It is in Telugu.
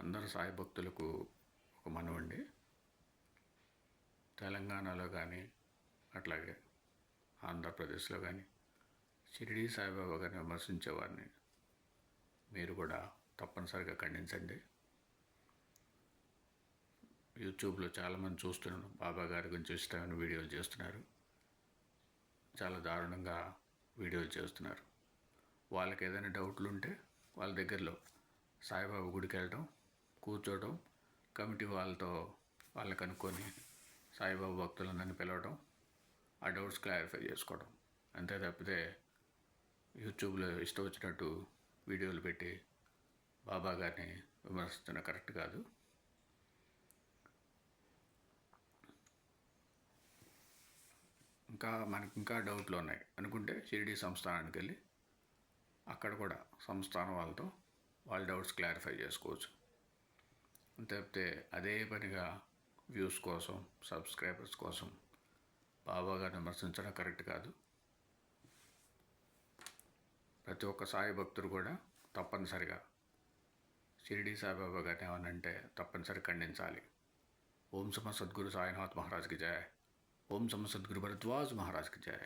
అందరు సాయి భక్తులకు ఒక మనవండి. తెలంగాణలో కానీ అట్లాగే ఆంధ్రప్రదేశ్లో కానీ షిరిడీ సాయిబాబా గారిని విమర్శించేవారిని మీరు కూడా తప్పనిసరిగా ఖండించండి. యూట్యూబ్లో చాలామంది చూస్తున్నాను, బాబా గారి గురించి ఇష్టమైన వీడియోలు చేస్తున్నారు, చాలా దారుణంగా వీడియోలు చేస్తున్నారు. వాళ్ళకి ఏదైనా డౌట్లు ఉంటే వాళ్ళ దగ్గరలో సాయిబాబా గుడికి వెళ్ళడం, కూర్చోవడం, కమిటీ వాళ్ళని కనుక్కొని సాయిబాబా భక్తులందరినీ పిలవడం, ఆ డౌట్స్ క్లారిఫై చేసుకోవడం. అంతే తప్పితే యూట్యూబ్లో ఇష్టం వచ్చినట్టు వీడియోలు పెట్టి బాబా గారిని విమర్శించడం కరెక్ట్ కాదు. మనకి ఇంకా డౌట్లు ఉన్నాయి అనుకుంటే షిరిడీ సంస్థానానికి వెళ్ళి అక్కడ కూడా సంస్థానం వాళ్ళ డౌట్స్ క్లారిఫై చేసుకోవచ్చు. అంతే అదే పనిగా వ్యూస్ కోసం, సబ్స్క్రైబర్స్ కోసం బాబా గారిని విమర్శించడం కరెక్ట్ కాదు. ప్రతి ఒక్క సాయి భక్తుడు కూడా తప్పనిసరిగా షిరిడీ సాయిబాబా గారిని ఏమనంటే తప్పనిసరి ఖండించాలి. ఓం సమ సద్గురు సాయినాథ్ మహారాజ్కి జయ. ఓం సమ సద్గురు భరద్వాజ్ మహారాజ్కి జయ.